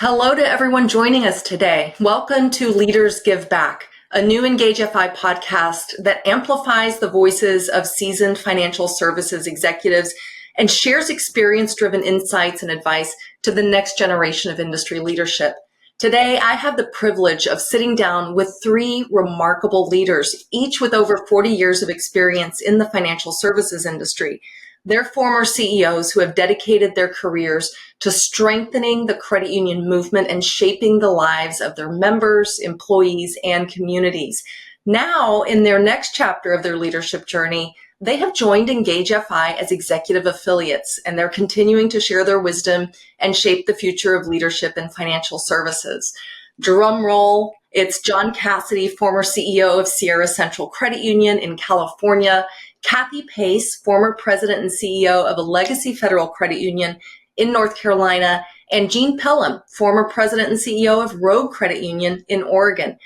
Hello to everyone joining us today. Welcome to Leaders Give Back, a new Engage FI podcast that amplifies the voices of seasoned financial services executives and shares experience-driven insights and advice to the next generation of industry leadership. Today, I have the privilege of sitting down with three remarkable leaders, each with over 40 years of experience in the financial services industry. They're former CEOs who have dedicated their careers to strengthening the credit union movement and shaping the lives of their members, employees, and communities. Now, in their next chapter of their leadership journey, they have joined Engage FI as executive affiliates, and they're continuing to share their wisdom and shape the future of leadership in financial services. Drum roll, it's John Cassidy, former CEO of Sierra Central Credit Union in California, Cathy Pace, former president and CEO of Allegacy Federal Credit Union in North Carolina, and Gene Pelham, former president and CEO of Rogue Credit Union in Oregon.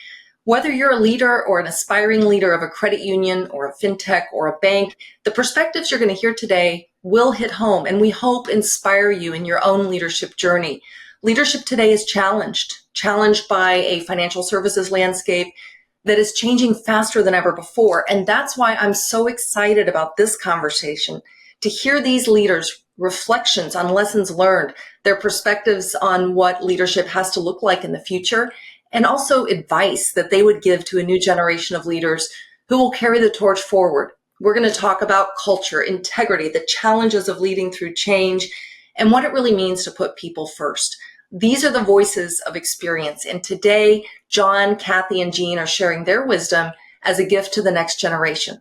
Whether you're a leader or an aspiring leader of a credit union or a fintech or a bank, the perspectives you're going to hear today will hit home and we hope inspire you in your own leadership journey. Leadership today is challenged by a financial services landscape that is changing faster than ever before. And that's why I'm so excited about this conversation, to hear these leaders' reflections on lessons learned, their perspectives on what leadership has to look like in the future, and also advice that they would give to a new generation of leaders who will carry the torch forward. We're going to talk about culture, integrity, the challenges of leading through change, and what it really means to put people first. These are the voices of experience. And today, John, Cathy, and Gene are sharing their wisdom as a gift to the next generation.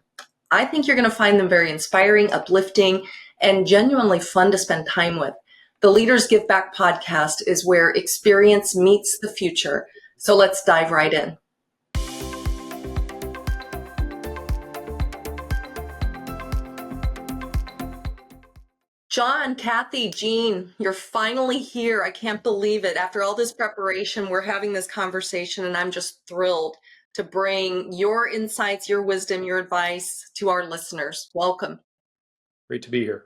I think you're going to find them very inspiring, uplifting, and genuinely fun to spend time with. The Leaders Give Back podcast is where experience meets the future. So let's dive right in. John, Cathy, Gene, you're finally here. I can't believe it. After all this preparation, we're having this conversation, and I'm just thrilled to bring your insights, your wisdom, your advice to our listeners. Welcome. Great to be here.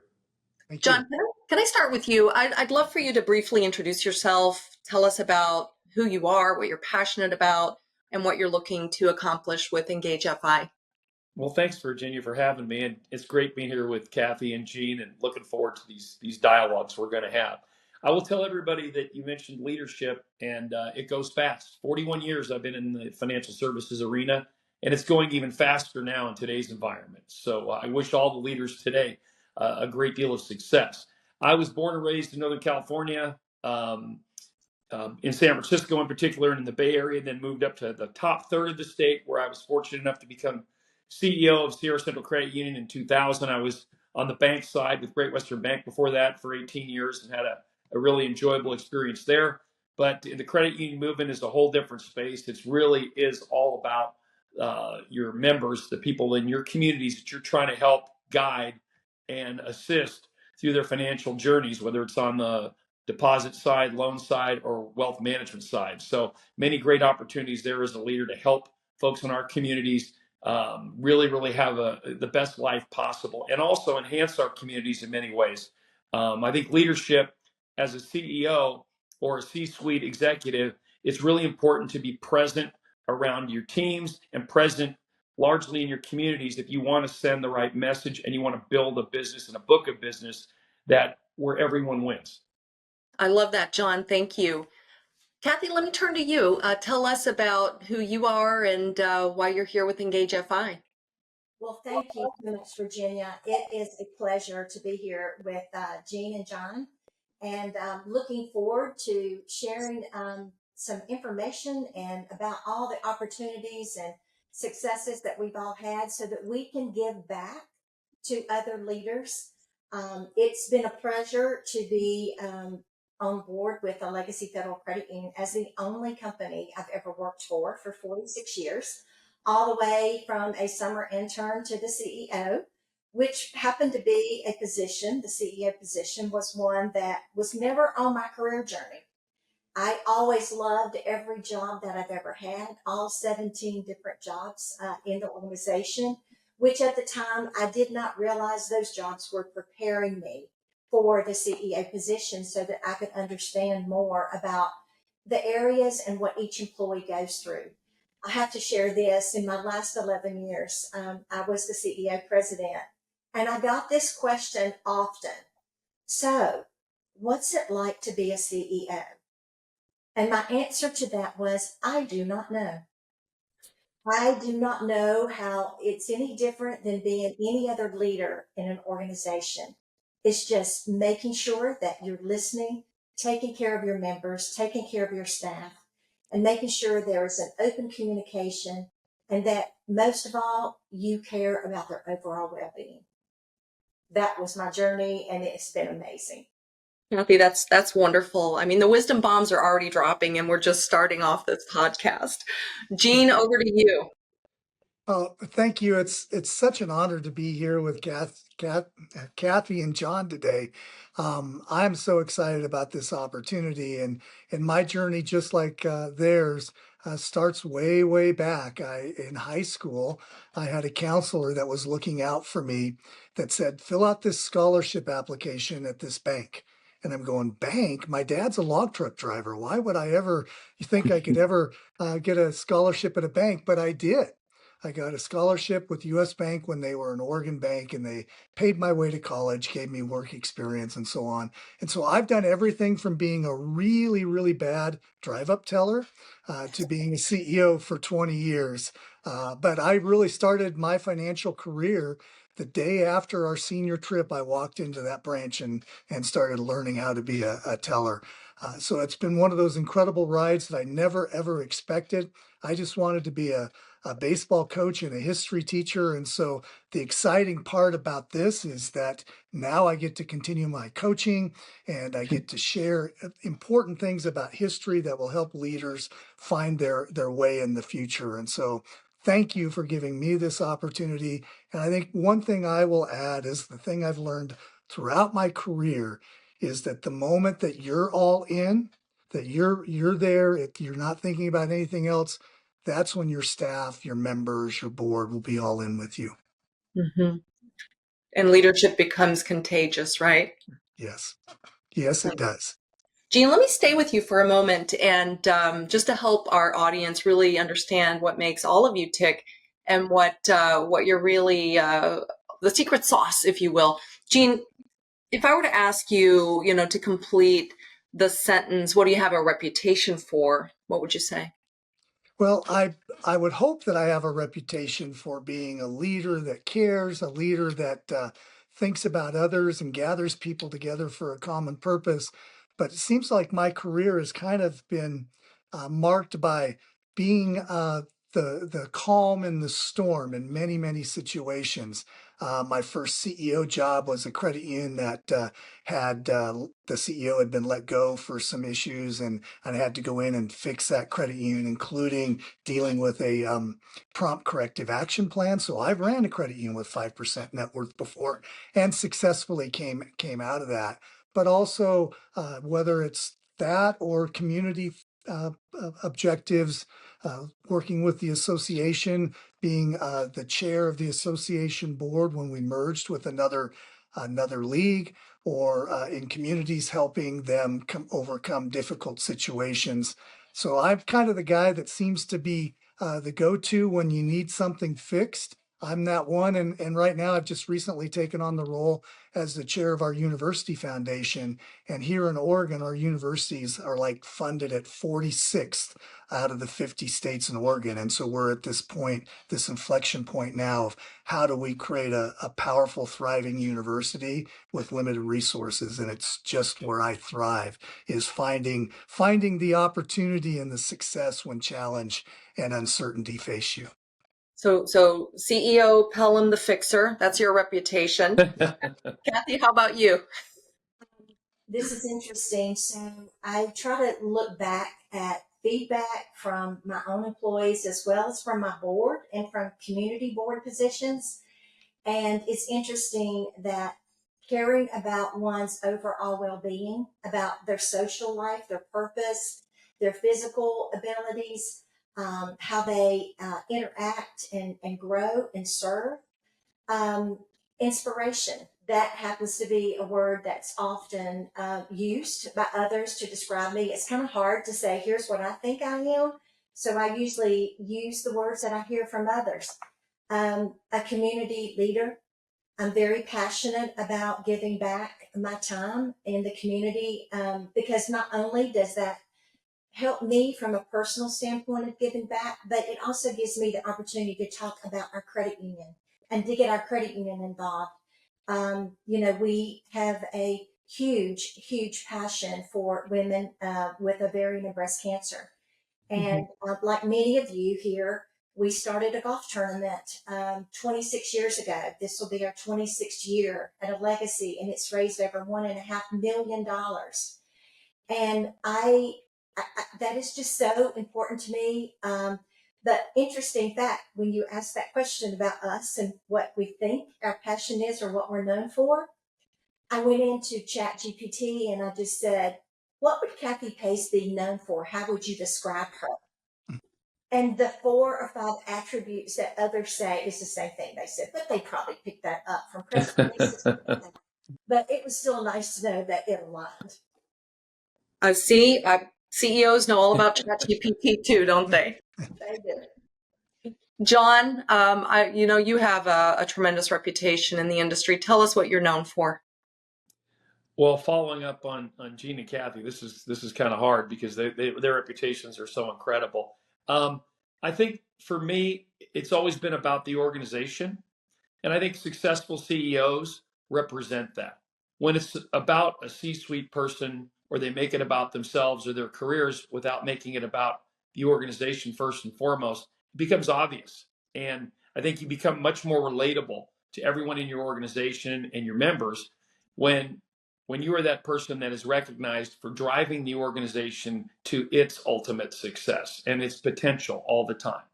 Thank John, you. can I start with you? I'd love for you to briefly introduce yourself, tell us about who you are, what you're passionate about, and what you're looking to accomplish with Engage FI. Well, thanks, Virginia, for having me. And it's great being here with Cathy and Gene and looking forward to these dialogues we're going to have. I will tell everybody that you mentioned leadership, and it goes fast. 41 years I've been in the financial services arena, and it's going even faster now in today's environment. So I wish all the leaders today a great deal of success. I was born and raised in Northern California, in San Francisco in particular, and in the Bay Area, then moved up to the top third of the state, where I was fortunate enough to become CEO of Sierra Central Credit Union in 2000. I was on the bank side with Great Western Bank before that for 18 years and had a really enjoyable experience there. But the credit union movement is a whole different space. It really is all about your members, the people in your communities that you're trying to help guide and assist through their financial journeys, whether it's on the deposit side, loan side, or wealth management side. So many great opportunities there as a leader to help folks in our communities really have the best life possible, and also enhance our communities in many ways. I think leadership as a CEO or a C-suite executive, it's really important to be present around your teams and present largely in your communities if you want to send the right message and you want to build a business and a book of business that where everyone wins. I love that, John. Thank you. Cathy, let me turn to you. Tell us about who you are and why you're here with Engage FI. Well, thank you so much, Virginia. It is a pleasure to be here with Gene and John, and looking forward to sharing some information and about all the opportunities and successes that we've all had so that we can give back to other leaders. It's been a pleasure to be on board with Allegacy Federal Credit Union as the only company I've ever worked for 46 years, all the way from a summer intern to the CEO, which happened to be a position. The CEO position was one that was never on my career journey. I always loved every job that I've ever had, all 17 different jobs in the organization, which at the time I did not realize those jobs were preparing me for the CEO position so that I could understand more about the areas and what each employee goes through. I have to share this. In my last 11 years, I was the CEO president, and I got this question often. So, what's it like to be a CEO? And my answer to that was, I do not know. I do not know how it's any different than being any other leader in an organization. It's just making sure that you're listening, taking care of your members, taking care of your staff, and making sure there is an open communication and that most of all, you care about their overall well being. That was my journey, and it's been amazing. Cathy, that's wonderful. I mean, the wisdom bombs are already dropping, and we're just starting off this podcast. Gene, over to you. Oh, thank you. It's such an honor to be here with Cathy and John today. I'm so excited about this opportunity, and my journey, just like theirs, starts way, way back. In high school, I had a counselor that was looking out for me that said, "Fill out this scholarship application at this bank." And I'm going, "Bank? My dad's a log truck driver. Why would I ever think I could ever get a scholarship at a bank?" But I did. I got a scholarship with US Bank when they were an Oregon bank, and they paid my way to college, gave me work experience and so on. And so I've done everything from being a really, really bad drive up teller to being a CEO for 20 years. But I really started my financial career the day after our senior trip. I walked into that branch and started learning how to be a teller. So it's been one of those incredible rides that I never, ever expected. I just wanted to be a baseball coach and a history teacher. And so the exciting part about this is that now I get to continue my coaching and I get to share important things about history that will help leaders find their way in the future. And so thank you for giving me this opportunity. And I think one thing I will add is the thing I've learned throughout my career is that the moment that you're all in, that you're there, if you're not thinking about anything else, that's when your staff, your members, your board will be all in with you. Mm-hmm. And leadership becomes contagious, right? Yes. Yes, it does. Gene, let me stay with you for a moment and just to help our audience really understand what makes all of you tick and what you're really, the secret sauce, if you will. Gene, if I were to ask you, to complete the sentence, what do you have a reputation for? What would you say? Well, I would hope that I have a reputation for being a leader that cares, a leader that thinks about others and gathers people together for a common purpose. But it seems like my career has kind of been marked by being the calm in the storm in many, many situations. My first CEO job was a credit union that had the CEO had been let go for some issues, and I had to go in and fix that credit union, including dealing with a prompt corrective action plan. So I ran a credit union with 5% net worth before, and successfully came out of that. But also, whether it's that or community objectives, working with the association, being the chair of the association board when we merged with another league, or in communities helping them overcome difficult situations. So I'm kind of the guy that seems to be the go-to when you need something fixed. I'm that one. And right now, I've just recently taken on the role as the chair of our university foundation. And here in Oregon, our universities are like funded at 46th out of the 50 states in Oregon. And so we're at this point, this inflection point now of how do we create a powerful, thriving university with limited resources. And it's just where I thrive, is finding the opportunity and the success when challenge and uncertainty face you. So CEO Pelham the Fixer, that's your reputation. Cathy, how about you? This is interesting. So I try to look back at feedback from my own employees as well as from my board and from community board positions. And it's interesting that caring about one's overall well being, about their social life, their purpose, their physical abilities, how they interact and grow and serve. Um, Inspiration. that happens to be a word that's often used by others to describe me. It's kind of hard to say, here's what I think I am. So I usually use the words that I hear from others. A community leader. I'm very passionate about giving back my time in the community because not only does that help me from a personal standpoint of giving back, but it also gives me the opportunity to talk about our credit union and to get our credit union involved. We have a huge passion for women with ovarian and breast cancer. And like many of you here, we started a golf tournament 26 years ago. This will be our 26th year at Allegacy, and it's raised over $1.5 million. And that is just so important to me. The interesting fact, when you ask that question about us and what we think our passion is or what we're known for, I went into Chat GPT and I just said, what would Cathy Pace be known for? How would you describe her? And the 4 or 5 attributes that others say is the same thing they said, but they probably picked that up from press releases. But it was still nice to know that it aligned. I see. CEOs know all about ChatGPT too, don't they? They do. John, you have a tremendous reputation in the industry. Tell us what you're known for. Well, following up on Gene and Cathy, this is kind of hard because their reputations are so incredible. I think for me, it's always been about the organization, and I think successful CEOs represent that. When it's about a C-suite person, or they make it about themselves or their careers without making it about the organization first and foremost, it becomes obvious. And I think you become much more relatable to everyone in your organization and your members when you are that person that is recognized for driving the organization to its ultimate success and its potential all the time,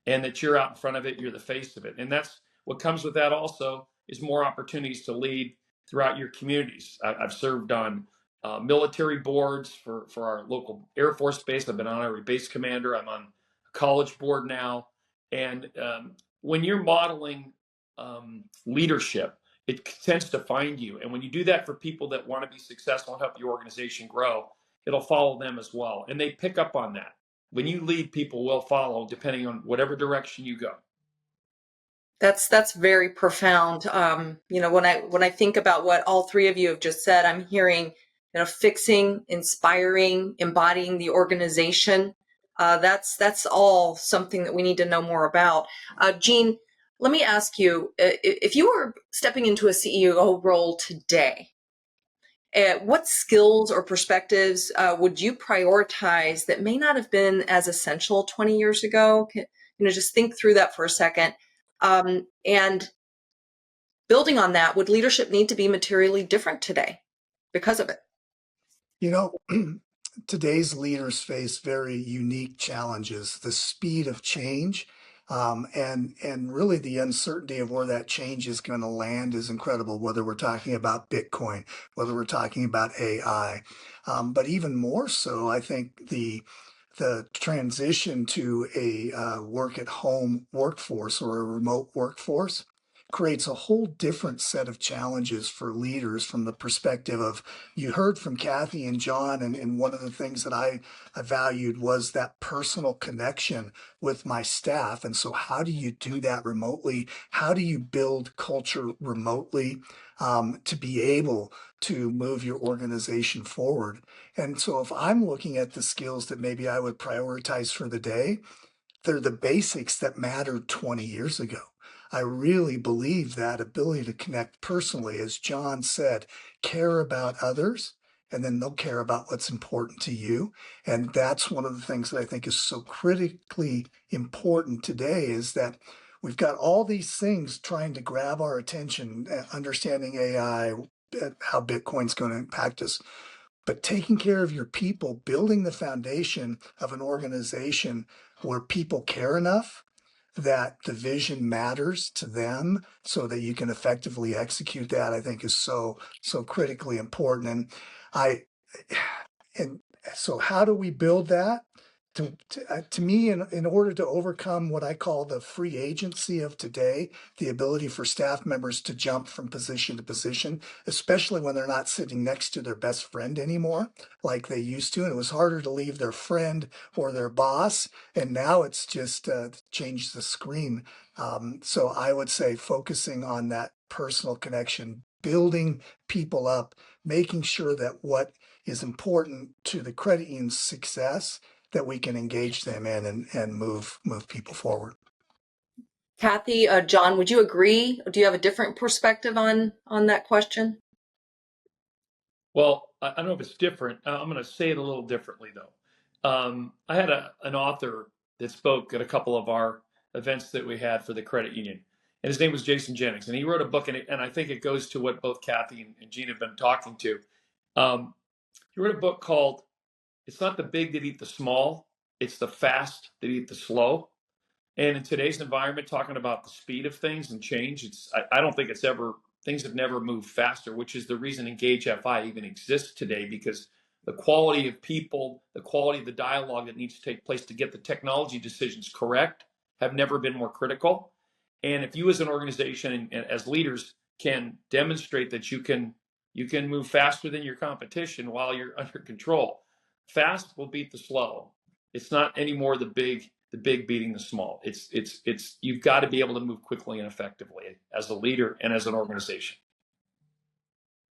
and that you're out in front of it, you're the face of it. And that's what comes with that also is more opportunities to lead throughout your communities. I've served on military boards for our local Air Force base. I've been honorary base commander. I'm on a college board now. And when you're modeling leadership, it tends to find you. And when you do that for people that want to be successful and help your organization grow, it'll follow them as well. And they pick up on that. When you lead, people will follow depending on whatever direction you go. That's very profound. When I think about what all 3 of you have just said, I'm hearing, fixing, inspiring, embodying the organization. That's all something that we need to know more about. Gene, let me ask you, if you were stepping into a CEO role today, what skills or perspectives would you prioritize that may not have been as essential 20 years ago? Just think through that for a second. And building on that, would leadership need to be materially different today because of it? Today's leaders face very unique challenges, the speed of change, and really the uncertainty of where that change is going to land is incredible, whether we're talking about Bitcoin, whether we're talking about AI. But even more so, I think the transition to a work at home workforce or a remote workforce creates a whole different set of challenges for leaders from the perspective of, you heard from Cathy and John, and one of the things that I valued was that personal connection with my staff. And so how do you do that remotely? How do you build culture remotely to be able to move your organization forward? And so if I'm looking at the skills that maybe I would prioritize for the day, they're the basics that mattered 20 years ago. I really believe that ability to connect personally, as John said, care about others, and then they'll care about what's important to you. And that's one of the things that I think is so critically important today, is that we've got all these things trying to grab our attention, understanding AI, how Bitcoin's going to impact us. But taking care of your people, building the foundation of an organization where people care enough that the vision matters to them so that you can effectively execute that, I think is so critically important. And so how do we build that? to me, in order to overcome what I call the free agency of today, the ability for staff members to jump from position to position, especially when they're not sitting next to their best friend anymore, like they used to. And it was harder to leave their friend or their boss. And now it's just changed the screen. So I would say focusing on that personal connection, building people up, making sure that what is important to the credit union's success, that we can engage them in and move people forward. Cathy, John, would you agree? Do you have a different perspective on that question? Well, I don't know if it's different. I'm going to say it a little differently, though. I had an author that spoke at a couple of our events that we had for the credit union, and his name was Jason Jennings, and he wrote a book, and I think it goes to what both Cathy and Gene have been talking to. He wrote a book called "It's Not the Big That Eat the Small, It's the Fast That Eat the Slow." And in today's environment, talking about the speed of things and change, I don't think things have never moved faster, which is the reason Engage FI even exists today, because the quality of people, the quality of the dialogue that needs to take place to get the technology decisions correct have never been more critical. And if you as an organization and as leaders can demonstrate that you can move faster than your competition while you're under control, fast will beat the slow. It's not anymore the big beating the small. It's you've got to be able to move quickly and effectively as a leader and as an organization.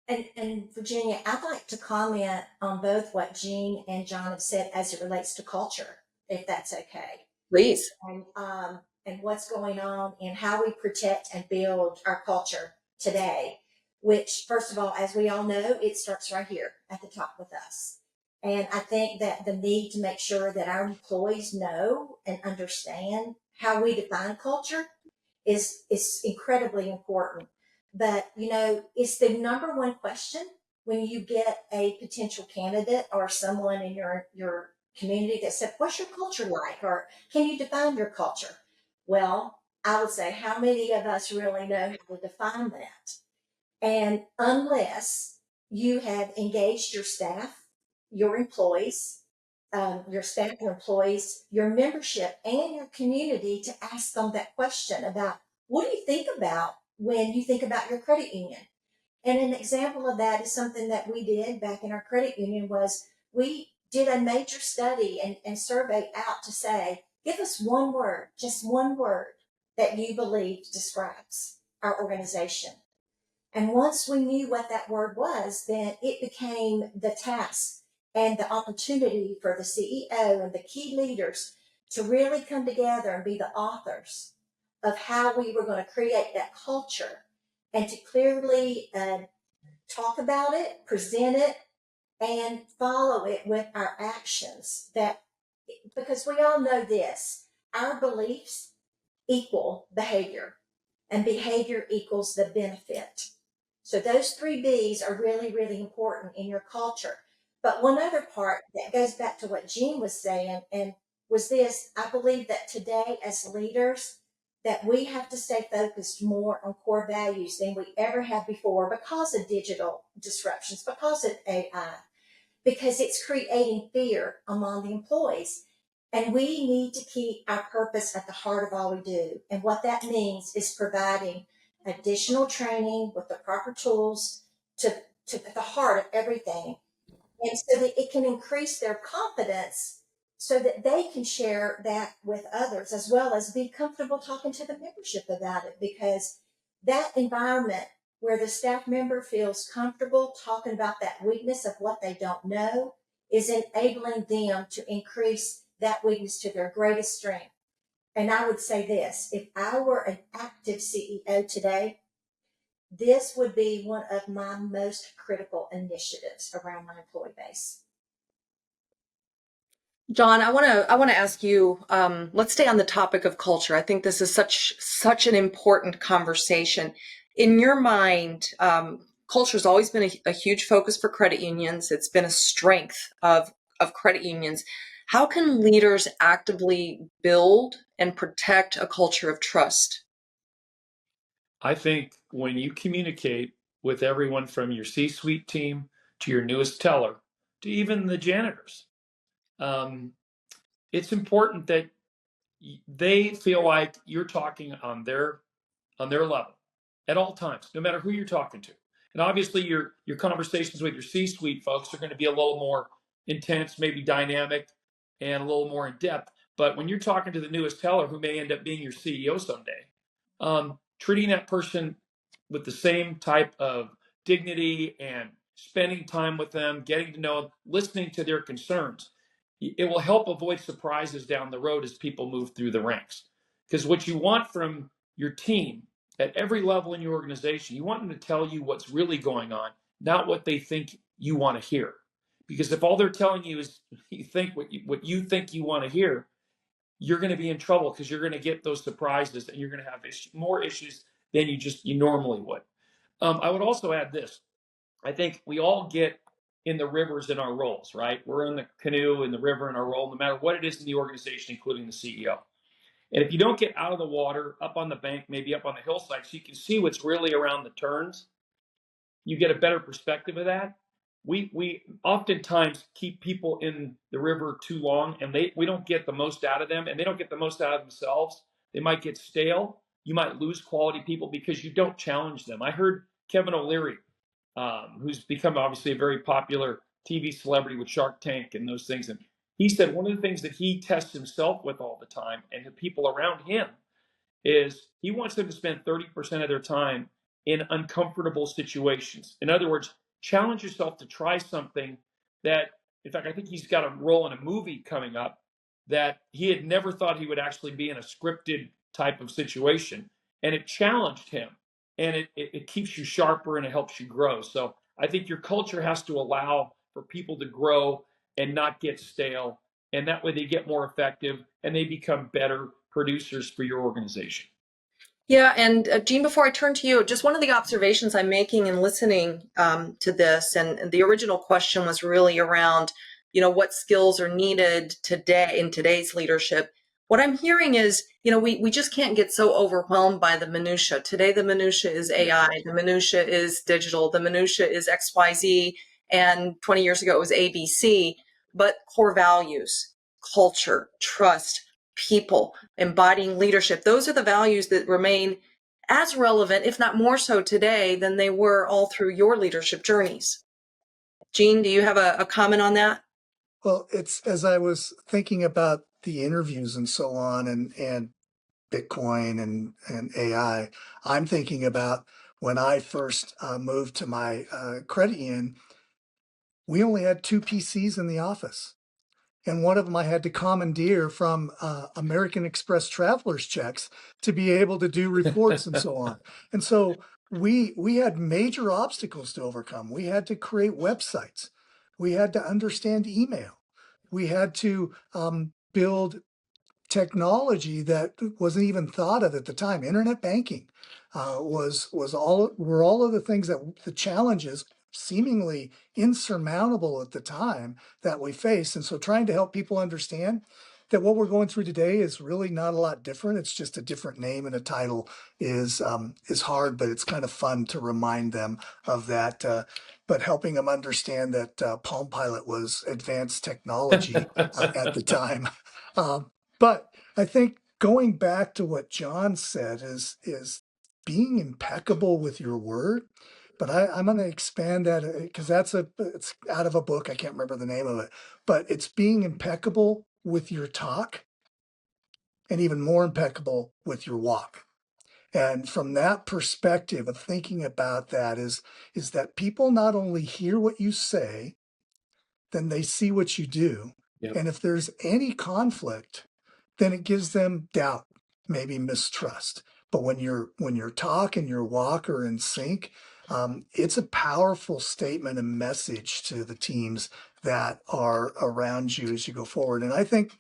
And Virginia, I'd like to comment on both what Gene and John have said as it relates to culture, if that's okay. Please. And what's going on and how we protect and build our culture today, which, first of all, as we all know, it starts right here at the top with us. And I think that the need to make sure that our employees know and understand how we define culture is incredibly important. But, it's the number one question when you get a potential candidate or someone in your community that said, what's your culture like? Or can you define your culture? Well, I would say, how many of us really know how to define that? And unless you have engaged your staff, your employees, your staff, your employees, your membership, and your community to ask them that question about, what do you think about when you think about your credit union? And an example of that is something that we did back in our credit union was we did a major study and survey out to say, give us one word, just one word that you believe describes our organization. And once we knew what that word was, then it became the task and the opportunity for the CEO and the key leaders to really come together and be the authors of how we were going to create that culture and to clearly talk about it, present it, and follow it with our actions. Because we all know this, our beliefs equal behavior, and behavior equals the benefit. So those 3 B's are really, really important in your culture. But one other part that goes back to what Gene was saying, and was this, I believe that today as leaders, that we have to stay focused more on core values than we ever have before because of digital disruptions, because of AI, because it's creating fear among the employees. And we need to keep our purpose at the heart of all we do. And what that means is providing additional training with the proper tools to the heart of everything. And so that it can increase their confidence so that they can share that with others, as well as be comfortable talking to the membership about it, because that environment where the staff member feels comfortable talking about that weakness of what they don't know is enabling them to increase that weakness to their greatest strength. And I would say this, if I were an active CEO today, this would be one of my most critical initiatives around my employee base. John, I want to ask you. Let's stay on the topic of culture. I think this is such an important conversation. In your mind, culture has always been a huge focus for credit unions. It's been a strength of credit unions. How can leaders actively build and protect a culture of trust? I think when you communicate with everyone from your C-suite team to your newest teller to even the janitors, um, it's important that they feel like you're talking on their level at all times, no matter who you're talking to. And obviously, your conversations with your C-suite folks are going to be a little more intense, maybe dynamic, and a little more in depth. But when you're talking to the newest teller, who may end up being your CEO someday, treating that person with the same type of dignity and spending time with them, getting to know them, listening to their concerns, it will help avoid surprises down the road as people move through the ranks. Because what you want from your team at every level in your organization, you want them to tell you what's really going on, not what they think you want to hear. Because if all they're telling you is you think what you think you want to hear, you're going to be in trouble because you're going to get those surprises and you're going to have more issues than you normally would. I would also add this. I think we all get in the rivers in our roles, right? We're in the canoe in the river in our role, no matter what it is in the organization, including the CEO. And if you don't get out of the water, up on the bank, maybe up on the hillside, so you can see what's really around the turns, you get a better perspective of that. We oftentimes keep people in the river too long, and we don't get the most out of them, and they don't get the most out of themselves. They might get stale. You might lose quality people because you don't challenge them. I heard Kevin O'Leary, who's become obviously a very popular TV celebrity with Shark Tank and those things, and he said one of the things that he tests himself with all the time, and the people around him, is he wants them to spend 30% of their time in uncomfortable situations. In other words, challenge yourself to try something that, in fact, I think he's got a role in a movie coming up that he had never thought he would actually be in a scripted type of situation. And it challenged him. And it keeps you sharper and it helps you grow. So I think your culture has to allow for people to grow and not get stale. And that way they get more effective and they become better producers for your organization. Yeah, and Gene, before I turn to you, just one of the observations I'm making in listening to this, and the original question was really around, what skills are needed today in today's leadership. What I'm hearing is, we just can't get so overwhelmed by the minutia. Today, the minutia is AI, the minutia is digital, the minutia is XYZ, and 20 years ago it was ABC. But core values, culture, trust, people, embodying leadership. Those are the values that remain as relevant, if not more so today than they were all through your leadership journeys. Gene, do you have a comment on that? Well, it's as I was thinking about the interviews and so on and Bitcoin and AI, I'm thinking about when I first moved to my credit union, we only had two PCs in the office. And one of them I had to commandeer from American Express travelers checks to be able to do reports and so on. And so we had major obstacles to overcome. We had to create websites. We had to understand email. We had to build technology that wasn't even thought of at the time. Internet banking were all of the things that the challenges seemingly insurmountable at the time that we faced. And so trying to help people understand that what we're going through today is really not a lot different. It's just a different name and a title is hard, but it's kind of fun to remind them of that. But helping them understand that Palm Pilot was advanced technology at the time. But I think going back to what John said is being impeccable with your word. But I'm going to expand that because it's out of a book. I can't remember the name of it, but it's being impeccable with your talk and even more impeccable with your walk. And from that perspective of thinking about that is that people not only hear what you say, then they see what you do. Yep. And if there's any conflict, then it gives them doubt, maybe mistrust. But when your talk and your walk are in sync, it's a powerful statement and message to the teams that are around you as you go forward. And I think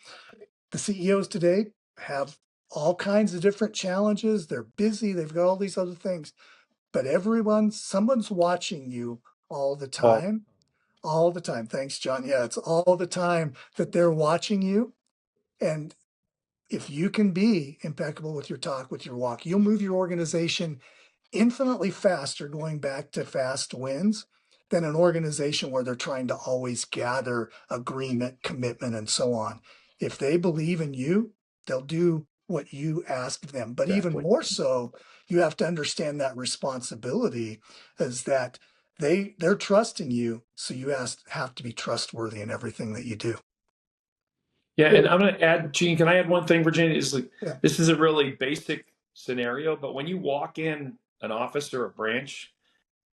the CEOs today have all kinds of different challenges. They're busy. They've got all these other things, but someone's watching you all the time. All the time. Thanks, John. Yeah, it's all the time that they're watching you. And if you can be impeccable with your talk, with your walk, you'll move your organization infinitely faster, going back to fast wins, than an organization where they're trying to always gather agreement, commitment, and so on. If they believe in you, they'll do what you ask them. But even Exactly. more so, you have to understand that responsibility is that they're trusting you, so you have to be trustworthy in everything that you do. Yeah, and I'm going to add, Gene, can I add one thing, Virginia? Is like Yeah. this is a really basic scenario, but when you walk in an office or a branch,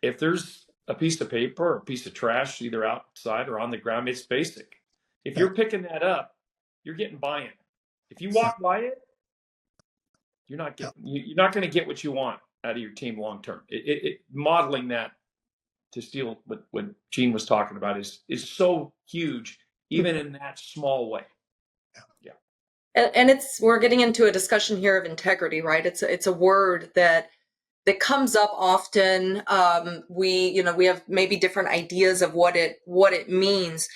if there's a piece of paper or a piece of trash either outside or on the ground, it's basic. If Yeah. you're picking that up, you're getting buy-in. If you Yeah. walk by it, Yeah. you're not going to get what you want out of your team long term. Modeling that to steal what Gene was talking about is so huge, even in that small way. Yeah. And we're getting into a discussion here of integrity, right? It's a word that comes up often. We have maybe different ideas of what it means.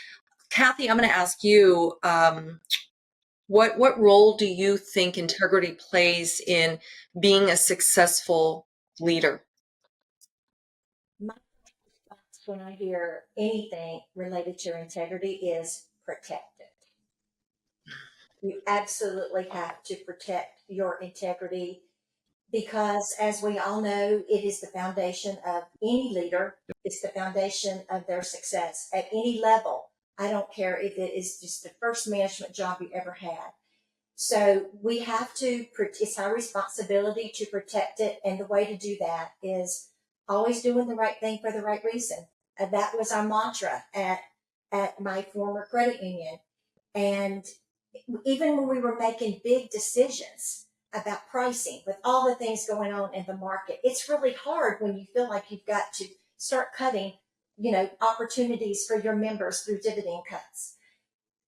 Cathy, I'm going to ask you, what role do you think integrity plays in being a successful leader? My response when I hear anything related to integrity is protect it. You absolutely have to protect your integrity because, as we all know, it is the foundation of any leader. It's the foundation of their success at any level. I don't care if it is just the first management job you ever had. So we have to, it's our responsibility to protect it. And the way to do that is always doing the right thing for the right reason. And that was our mantra at my former credit union. And even when we were making big decisions about pricing with all the things going on in the market, it's really hard when you feel like you've got to start cutting, opportunities for your members through dividend cuts.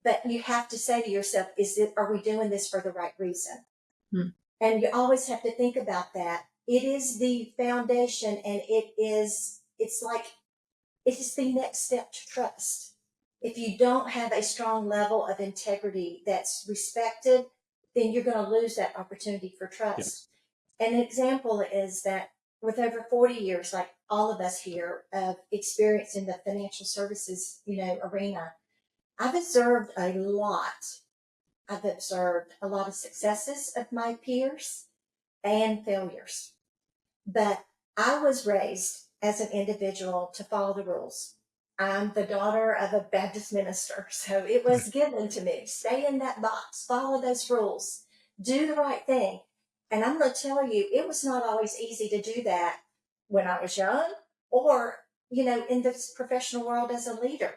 But you have to say to yourself, are we doing this for the right reason? Hmm. And you always have to think about that. It is the foundation and it's the next step to trust. If you don't have a strong level of integrity that's respected, then you're going to lose that opportunity for trust. Yeah. An example is that with over 40 years, like all of us here, of experience in the financial services, arena, I've observed a lot. I've observed a lot of successes of my peers and failures. But I was raised as an individual to follow the rules. I'm the daughter of a Baptist minister, so it was given to me. Stay in that box, follow those rules, do the right thing. And I'm going to tell you, it was not always easy to do that when I was young or, in the professional world as a leader.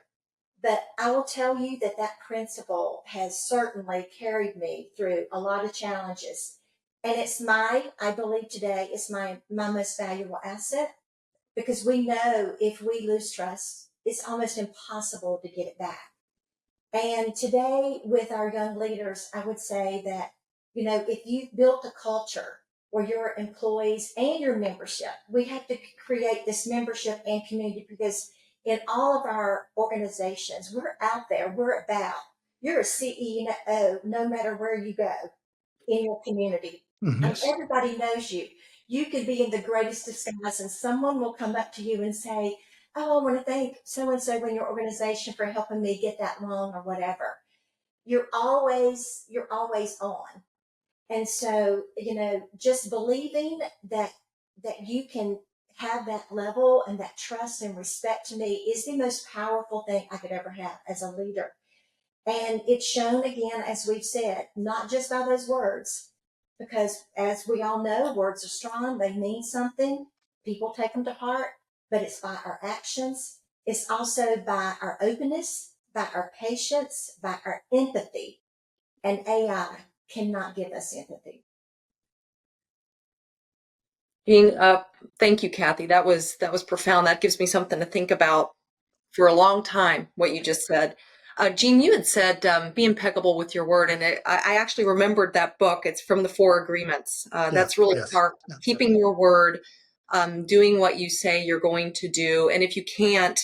But I will tell you that principle has certainly carried me through a lot of challenges. And I believe today, it's my most valuable asset because we know if we lose trust, it's almost impossible to get it back. And today with our young leaders, I would say that, if you've built a culture where your employees and your membership, we have to create this membership and community because in all of our organizations, we're out there, you're a CEO no matter where you go in your community. Mm-hmm. And everybody knows you. You could be in the greatest disguise and someone will come up to you and say, oh, I want to thank so-and-so in your organization for helping me get that loan or whatever. You're always on. And so, just believing that you can have that level and that trust and respect to me is the most powerful thing I could ever have as a leader. And it's shown again, as we've said, not just by those words, because as we all know, words are strong, they mean something, people take them to heart, but it's by our actions. It's also by our openness, by our patience, by our empathy. And AI cannot give us empathy. Gene, thank you, Cathy. That was profound. That gives me something to think about for a long time, what you just said. Gene, you had said, be impeccable with your word. And I actually remembered that book. It's from the Four Agreements. That's really powerful. Keeping your word, doing what you say you're going to do. And if you can't,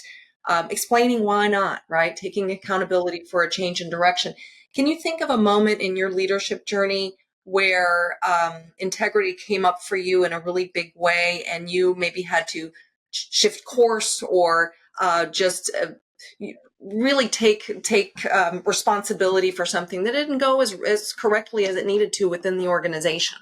explaining why not, right? Taking accountability for a change in direction. Can you think of a moment in your leadership journey where integrity came up for you in a really big way and you maybe had to shift course or just really take responsibility for something that didn't go as correctly as it needed to within the organization.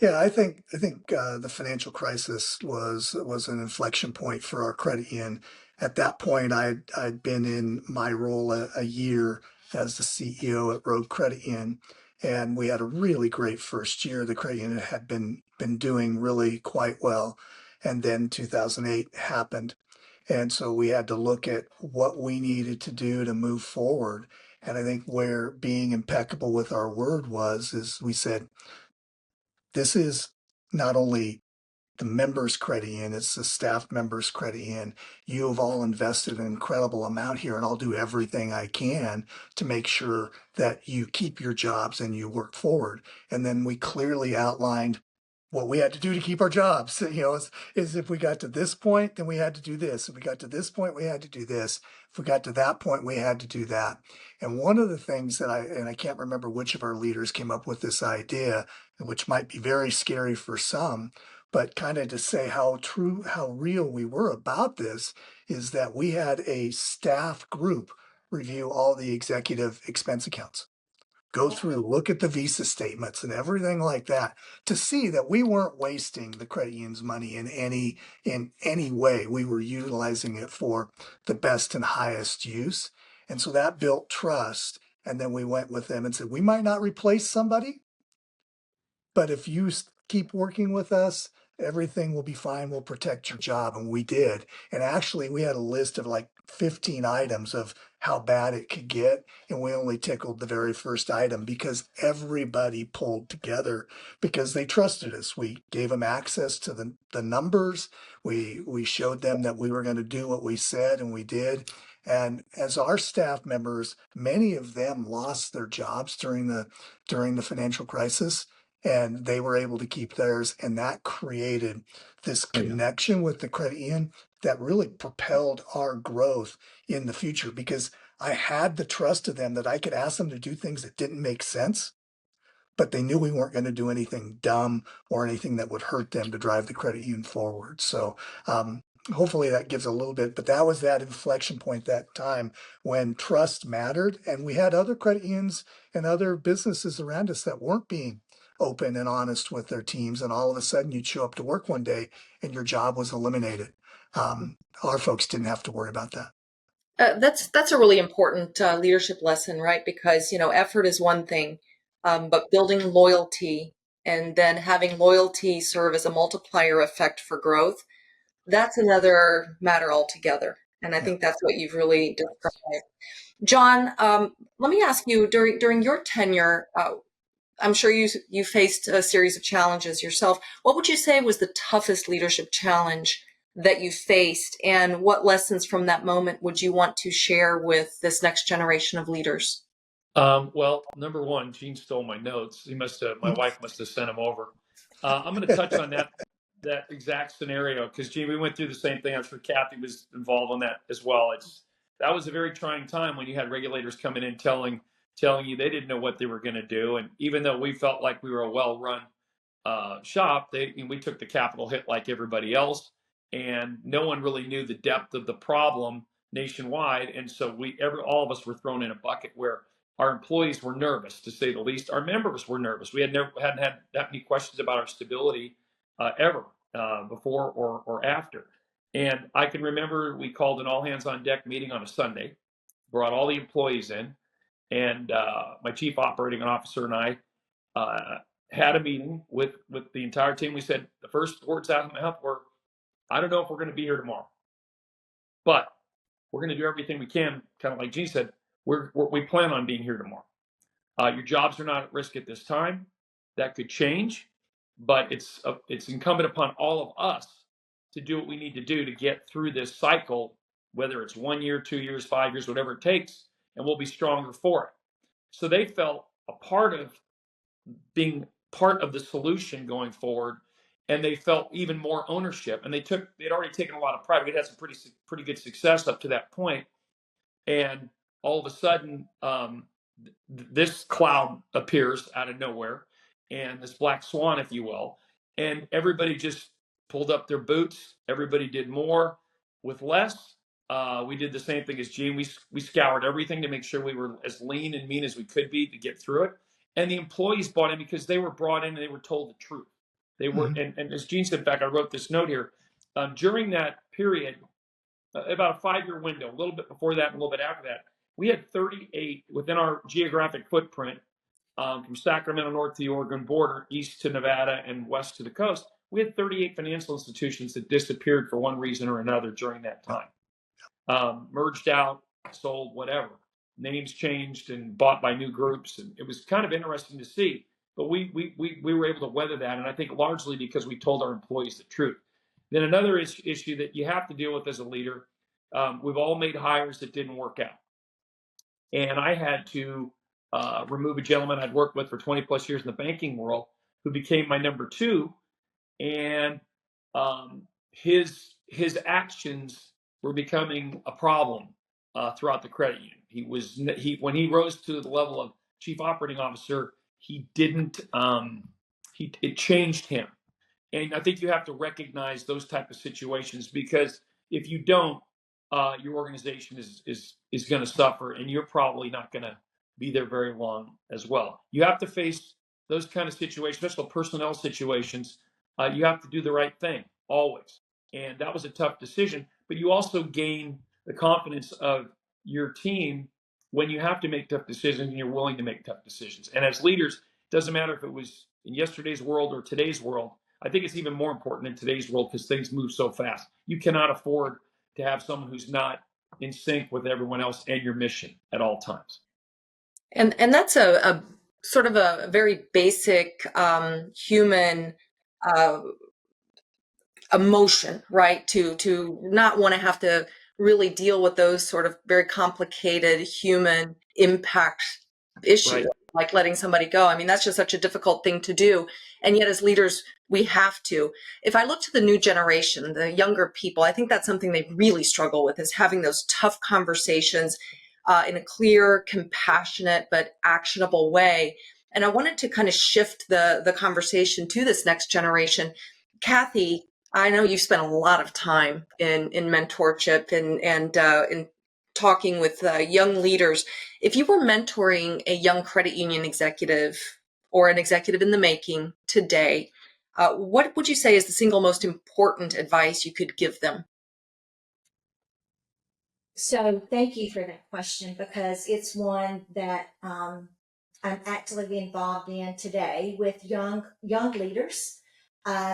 Yeah, I think the financial crisis was an inflection point for our credit union. At that point, I'd been in my role a year as the CEO at Road Credit Union, and we had a really great first year. The credit union had been doing really quite well, and then 2008 happened, and so we had to look at what we needed to do to move forward. And I think where being impeccable with our word is we said, this is not only the members' credit union, it's the staff members' credit union. You have all invested an incredible amount here, and I'll do everything I can to make sure that you keep your jobs and you work forward. And then we clearly outlined what we had to do to keep our jobs. Is if we got to this point, then we had to do this. If we got to this point, we had to do this. If we got to that point, we had to do that. And one of the things that I can't remember which of our leaders came up with this idea, which might be very scary for some, but kind of to say how true, how real we were about this, is that we had a staff group review all the executive expense accounts, go through, look at the visa statements and everything like that, to see that we weren't wasting the credit union's money in any way. We were utilizing it for the best and highest use. And so that built trust. And then we went with them and said, we might not replace somebody, but if you keep working with us, everything will be fine. We'll protect your job. And we did. And actually, we had a list of like 15 items of how bad it could get. And we only tickled the very first item because everybody pulled together because they trusted us. We gave them access to the numbers. We showed them that we were going to do what we said, and we did. And as our staff members, many of them lost their jobs during the financial crisis, and they were able to keep theirs. And that created this connection with the credit union that really propelled our growth in the future, because I had the trust of them that I could ask them to do things that didn't make sense, but they knew we weren't going to do anything dumb or anything that would hurt them to drive the credit union forward. So hopefully that gives a little bit, but that was that inflection point, that time when trust mattered. And we had other credit unions and other businesses around us that weren't being open and honest with their teams. And all of a sudden you'd show up to work one day and your job was eliminated. Our folks didn't have to worry about that. That's a really important leadership lesson, right? Because, effort is one thing, but building loyalty and then having loyalty serve as a multiplier effect for growth, that's another matter altogether. And I think that's what you've really described. John, let me ask you, during your tenure, I'm sure you faced a series of challenges yourself. What would you say was the toughest leadership challenge that you faced, and what lessons from that moment would you want to share with this next generation of leaders? Well, number one, Gene stole my notes. My wife must have sent them over. I'm going to touch on that exact scenario because, Gene, we went through the same thing. I'm sure Cathy was involved in that as well. That was a very trying time when you had regulators coming in telling you they didn't know what they were going to do, and even though we felt like we were a well-run shop, we took the capital hit like everybody else, and no one really knew the depth of the problem nationwide, and so all of us were thrown in a bucket where our employees were nervous, to say the least. Our members were nervous. We hadn't had that many questions about our stability ever before or after. And I can remember we called an all hands on deck meeting on a Sunday, brought all the employees in, and my chief operating officer and I had a meeting with the entire team. We said the first words out of my mouth were, "I don't know if we're going to be here tomorrow, but we're going to do everything we can." Kind of like Gene said, we plan on being here tomorrow. Your jobs are not at risk at this time. That could change, but it's incumbent upon all of us to do what we need to do to get through this cycle, whether it's 1 year, 2 years, 5 years, whatever it takes, and we'll be stronger for it. So they felt a part of being part of the solution going forward, and they felt even more ownership. And they'd already taken a lot of pride. We'd had some pretty good success up to that point, and all of a sudden, this cloud appears out of nowhere, and this black swan, if you will, and everybody just pulled up their boots. Everybody did more with less. We did the same thing as Gene. We scoured everything to make sure we were as lean and mean as we could be to get through it. And the employees bought in because they were brought in and they were told the truth. They were, and as Gene said, in fact, I wrote this note here. During that period, about a 5-year window, a little bit before that and a little bit after that, we had 38 within our geographic footprint, from Sacramento north to the Oregon border, east to Nevada, and west to the coast. We had 38 financial institutions that disappeared for one reason or another during that time. Merged out, sold, whatever. Names changed and bought by new groups. And it was kind of interesting to see. But we were able to weather that. And I think largely because we told our employees the truth. Then another issue that you have to deal with as a leader, we've all made hires that didn't work out. And I had to remove a gentleman I'd worked with for 20 plus years in the banking world who became my number two. And his actions were becoming a problem throughout the credit union. When he rose to the level of chief operating officer, he didn't. It changed him, and I think you have to recognize those type of situations, because if you don't, your organization is going to suffer, and you're probably not going to be there very long as well. You have to face those kind of situations, especially personnel situations. You have to do the right thing always. And that was a tough decision, but you also gain the confidence of your team when you have to make tough decisions and you're willing to make tough decisions. And as leaders, it doesn't matter if it was in yesterday's world or today's world. I think it's even more important in today's world because things move so fast. You cannot afford to have someone who's not in sync with everyone else and your mission at all times. And that's a sort of a very basic human emotion, right? To not want to have to really deal with those sort of very complicated human impact issues, Right. like letting somebody go. I mean, that's just such a difficult thing to do. And yet as leaders, we have to. If I look to the new generation, the younger people, I think that's something they really struggle with, is having those tough conversations in a clear, compassionate, but actionable way. And I wanted to kind of shift the conversation to this next generation. Cathy, I know you've spent a lot of time in mentorship and in talking with young leaders. If you were mentoring a young credit union executive or an executive in the making today, what would you say is the single most important advice you could give them? So thank you for that question, because it's one that I'm actively involved in today with young leaders,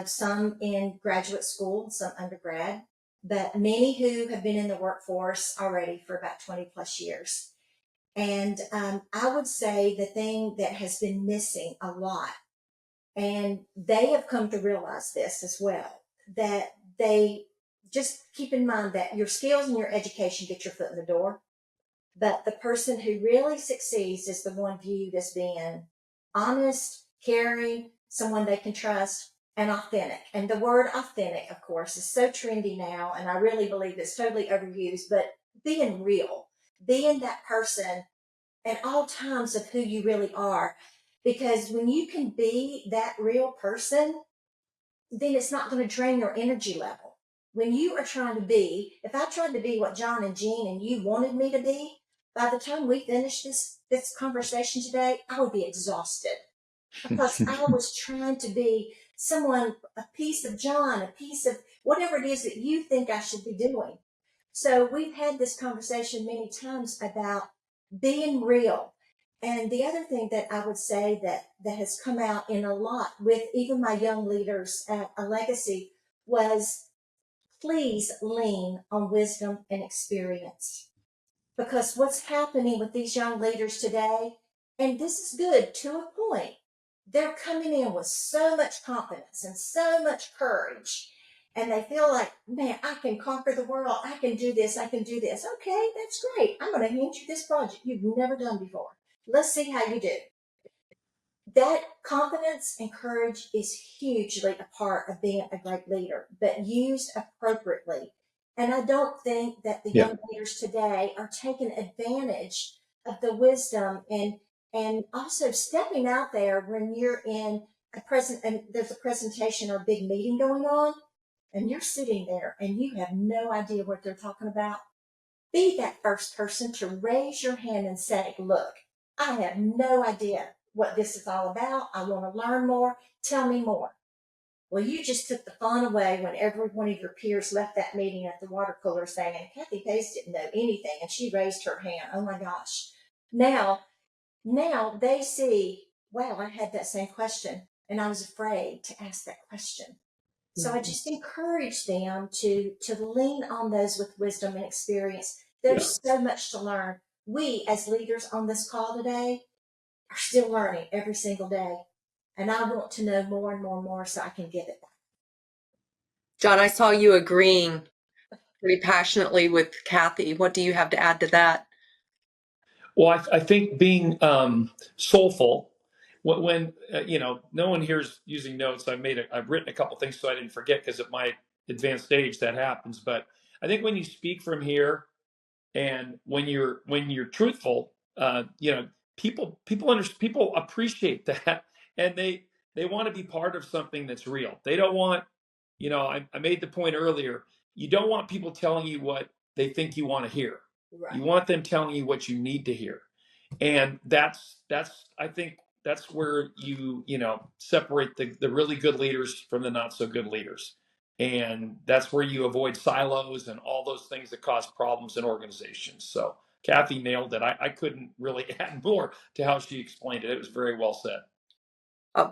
some in graduate school, some undergrad, but many who have been in the workforce already for about 20 plus years. And I would say the thing that has been missing a lot, and they have come to realize this as well, that they just keep in mind that your skills and your education get your foot in the door. But the person who really succeeds is the one viewed as being honest, caring, someone they can trust, and authentic. And the word authentic, of course, is so trendy now, and I really believe it's totally overused, but being real, being that person at all times of who you really are. Because when you can be that real person, then it's not going to drain your energy level. When you are trying to be, if I tried to be what John and Gene and you wanted me to be, by the time we finish this conversation today, I would be exhausted, because I was trying to be someone, a piece of John, a piece of whatever it is that you think I should be doing. So we've had this conversation many times about being real. And the other thing that I would say that has come out in a lot with even my young leaders at Allegacy was, please lean on wisdom and experience. Because what's happening with these young leaders today, and this is good to a point, they're coming in with so much confidence and so much courage. And they feel like, man, I can conquer the world. I can do this. I can do this. Okay, that's great. I'm going to hand you this project you've never done before. Let's see how you do. That confidence and courage is hugely a part of being a great leader, but used appropriately. And I don't think that the young leaders today are taking advantage of the wisdom and also stepping out there when you're in a present and there's a presentation or a big meeting going on, and you're sitting there and you have no idea what they're talking about. be that first person to raise your hand and say, look, I have no idea what this is all about. I want to learn more. Tell me more. Well, you just took the fun away when every one of your peers left that meeting at the water cooler saying, Cathy Pace didn't know anything, and she raised her hand. Oh my gosh. Now they see, wow, I had that same question and I was afraid to ask that question. So I just encourage them to lean on those with wisdom and experience. There's so much to learn. We as leaders on this call today are still learning every single day. And I want to know more and more and more so I can give it back. John, I saw you agreeing pretty passionately with Cathy. What do you have to add to that? Well, I think being soulful. When no one here's using notes. I've written a couple things so I didn't forget, because at my advanced age that happens. But I think when you speak from here, and when you're truthful, people appreciate that, and they want to be part of something that's real. They don't want, I made the point earlier. You don't want people telling you what they think you want to hear. Right. You want them telling you what you need to hear, and that's I think that's where you separate the really good leaders from the not so good leaders. And that's where you avoid silos and all those things that cause problems in organizations. So Cathy nailed it. I couldn't really add more to how she explained it. It was very well said.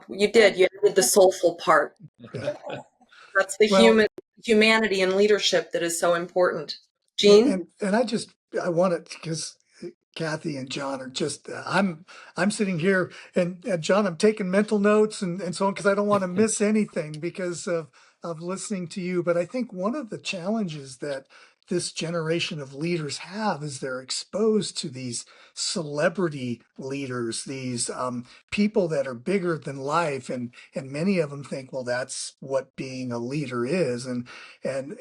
You did. You added the soulful part. Yeah. That's the Well, humanity and leadership that is so important. Gene? and I want it because Cathy and John are just I'm sitting here and John, I'm taking mental notes and so on because I don't want to miss anything because of listening to you. But I think one of the challenges that this generation of leaders have is they're exposed to these celebrity leaders, these people that are bigger than life, and many of them think, well, that's what being a leader is, and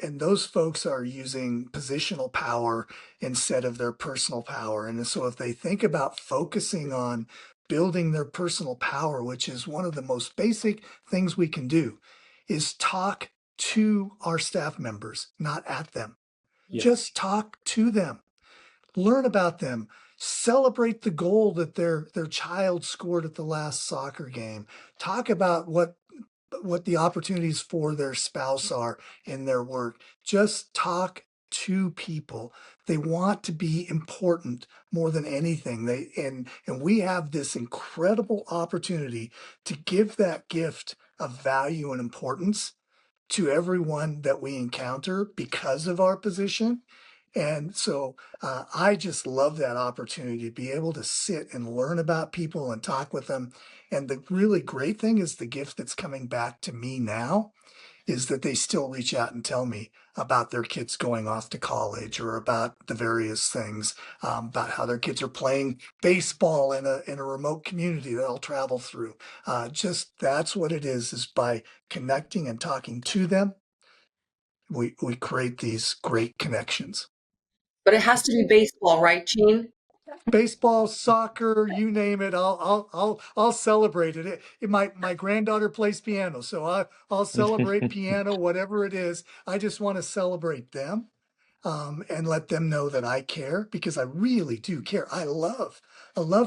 those folks are using positional power instead of their personal power. And so if they think about focusing on building their personal power, which is one of the most basic things we can do, is talk to our staff members, not at them. Yeah. Just talk to them, learn about them, celebrate the goal that their child scored at the last soccer game, talk about what the opportunities for their spouse are in their work. Just talk to people. They want to be important more than anything. And we have this incredible opportunity to give that gift of value and importance to everyone that we encounter because of our position. And so I just love that opportunity to be able to sit and learn about people and talk with them. And the really great thing is the gift that's coming back to me now is that they still reach out and tell me about their kids going off to college or about the various things, about how their kids are playing baseball in a remote community that they'll travel through. Just that's what it is by connecting and talking to them. We create these great connections. But it has to be baseball, right, Gene? Baseball, soccer, you name it, I'll celebrate it. My granddaughter plays piano, so I'll celebrate piano, whatever it is. I just want to celebrate them, and let them know that I care because I really do care. I love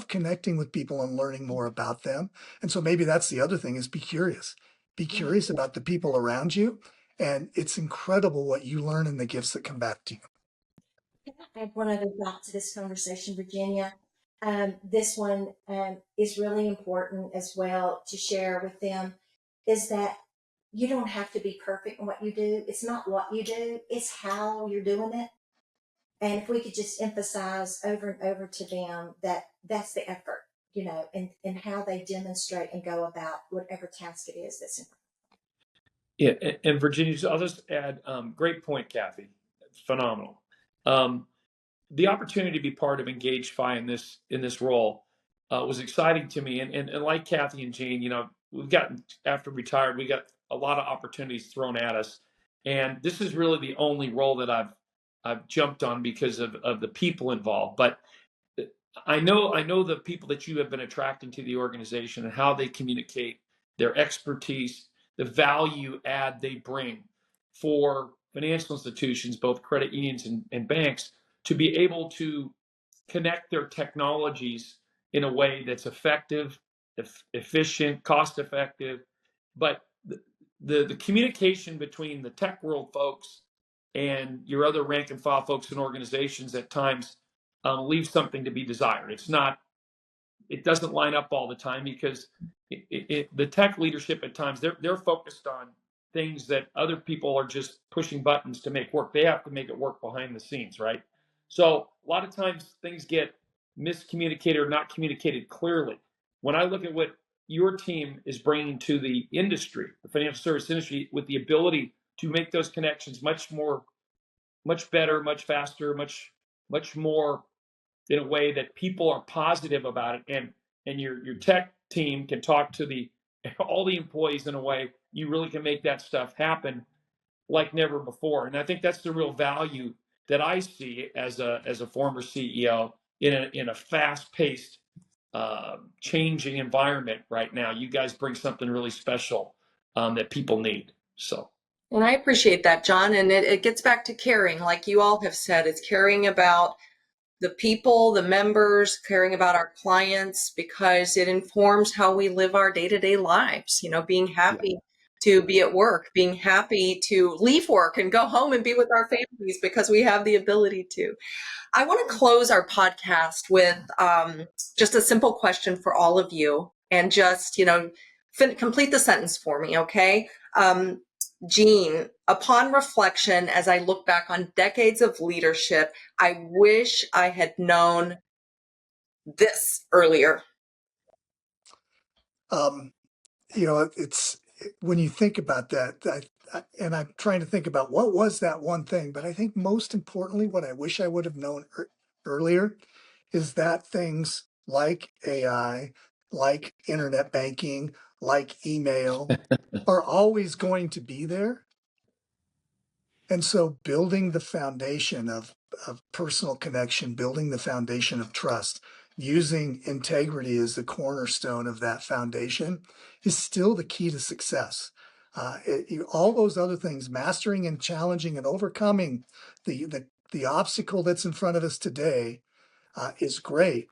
connecting with people and learning more about them. And so maybe that's the other thing is be curious. Be curious about the people around you, and it's incredible what you learn and the gifts that come back to you. Can I add one other thought to this conversation, Virginia? This one is really important as well to share with them is that you don't have to be perfect in what you do. It's not what you do, it's how you're doing it. And if we could just emphasize over and over to them that that's the effort, and how they demonstrate and go about whatever task it is that's in. Yeah, and Virginia, I'll just add, great point, Cathy. Phenomenal. The opportunity to be part of Engage Fi in this role was exciting to me. And like Cathy and Gene, we've gotten, after retired, we got a lot of opportunities thrown at us. And this is really the only role that I've jumped on because of the people involved. But I know the people that you have been attracting to the organization and how they communicate, their expertise, the value add they bring for financial institutions, both credit unions and banks, to be able to connect their technologies in a way that's effective, efficient, cost effective. But the communication between the tech world folks and your other rank and file folks in organizations at times leaves something to be desired. It doesn't line up all the time because the tech leadership at times they're focused on things that other people are just pushing buttons to make work. They have to make it work behind the scenes, right? So a lot of times things get miscommunicated or not communicated clearly. When I look at what your team is bringing to the industry, the financial service industry, with the ability to make those connections much better, much faster, much more in a way that people are positive about it, and your tech team can talk to all the employees in a way you really can make that stuff happen like never before. And I think that's the real value that I see as a former CEO in a fast-paced changing environment right now. You guys bring something really special that people need. So. And I appreciate that, John. And it gets back to caring, like you all have said. It's caring about the people, the members, caring about our clients, because it informs how we live our day-to-day lives, being happy to be at work, being happy to leave work and go home and be with our families because we have the ability to. I want to close our podcast with just a simple question for all of you, and just, complete the sentence for me, okay? Gene, upon reflection, as I look back on decades of leadership, I wish I had known this earlier. It's when you think about that, and I'm trying to think about what was that one thing, but I think most importantly, what I wish I would have known earlier is that things like AI, like internet banking, like email are always going to be there. And so building the foundation of personal connection, building the foundation of trust, using integrity as the cornerstone of that foundation is still the key to success. All those other things, mastering and challenging and overcoming the obstacle that's in front of us today is great,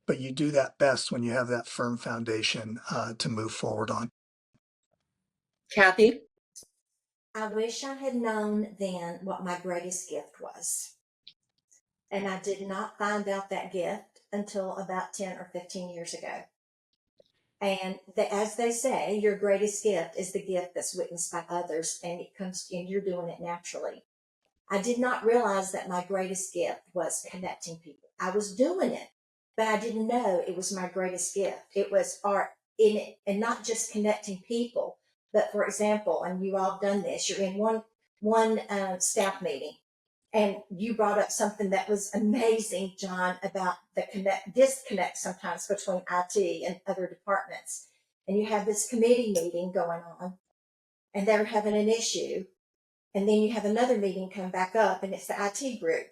but you do that best when you have that firm foundation to move forward on. Cathy? I wish I had known then what my greatest gift was. And I did not find out that gift until about 10 or 15 years ago. And as they say, your greatest gift is the gift that's witnessed by others, and you're doing it naturally. I did not realize that my greatest gift was connecting people. I was doing it, but I didn't know it was my greatest gift. It was art in it, and not just connecting people, but for example, and you all have done this, you're in one staff meeting, and you brought up something that was amazing, John, about the disconnect sometimes between IT and other departments. And you have this committee meeting going on, and they're having an issue. And then you have another meeting come back up, and it's the IT group.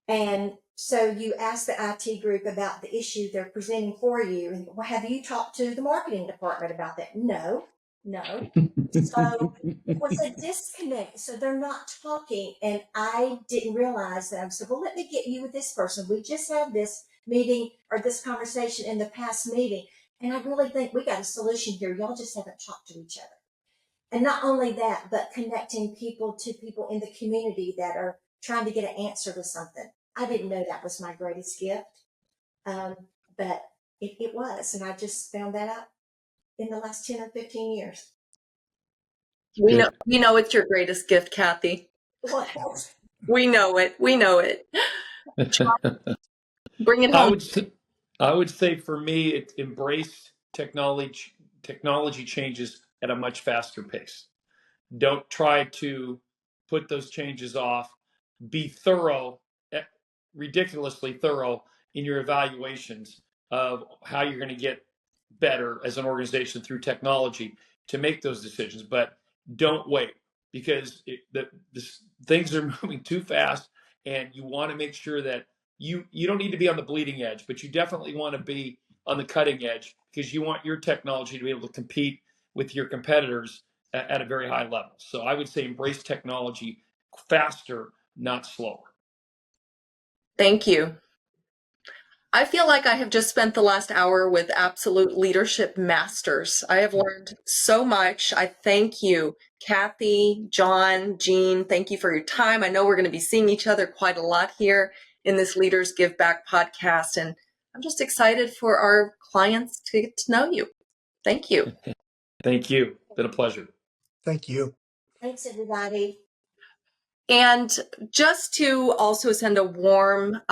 And so you ask the IT group about the issue they're presenting for you. And, well, have you talked to the marketing department about that? No. So it was a disconnect. So they're not talking. And I didn't realize that. I said, well, let me get you with this person. We just had this meeting or this conversation in the past meeting. And I really think we got a solution here. Y'all just haven't talked to each other. And not only that, but connecting people to people in the community that are trying to get an answer to something. I didn't know that was my greatest gift, but it was. And I just found that out in the last 10 or 15 years. We know it's your greatest gift, Cathy. What? We know it. Bring it home. I would say for me, it embrace technology changes at a much faster pace. Don't try to put those changes off. Be thorough, ridiculously thorough in your evaluations of how you're going to get better as an organization through technology to make those decisions. But don't wait, because things are moving too fast, and you want to make sure that you don't need to be on the bleeding edge, but you definitely want to be on the cutting edge, because you want your technology to be able to compete with your competitors at a very high level. So I would say embrace technology faster, not slower. Thank you. I feel like I have just spent the last hour with absolute leadership masters. I have learned so much. I thank you, Cathy, John, Gene. Thank you for your time. I know we're going to be seeing each other quite a lot here in this Leaders Give Back podcast, and I'm just excited for our clients to get to know you. Thank you. Thank you. Been a pleasure. Thank you. Thanks, everybody. And just to also send a warm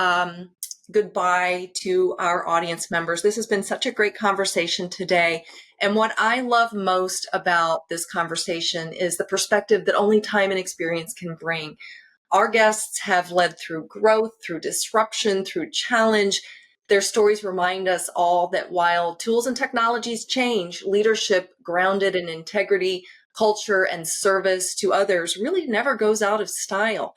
goodbye to our audience members. This has been such a great conversation today. And what I love most about this conversation is the perspective that only time and experience can bring. Our guests have led through growth, through disruption, through challenge. Their stories remind us all that while tools and technologies change, leadership grounded in integrity, culture, and service to others really never goes out of style.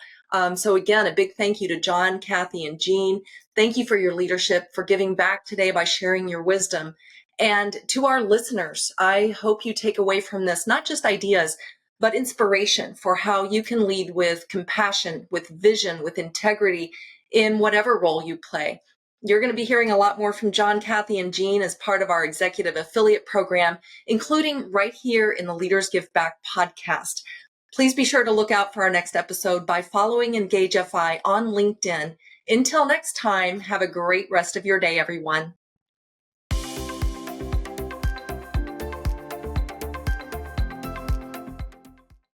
So again, a big thank you to John, Cathy, and Gene. Thank you for your leadership, for giving back today by sharing your wisdom. And to our listeners, I hope you take away from this not just ideas, but inspiration for how you can lead with compassion, with vision, with integrity in whatever role you play. You're going to be hearing a lot more from John, Cathy, and Gene as part of our executive affiliate program, including right here in the Leaders Give Back podcast. Please be sure to look out for our next episode by following Engage FI on LinkedIn. Until next time, have a great rest of your day, everyone.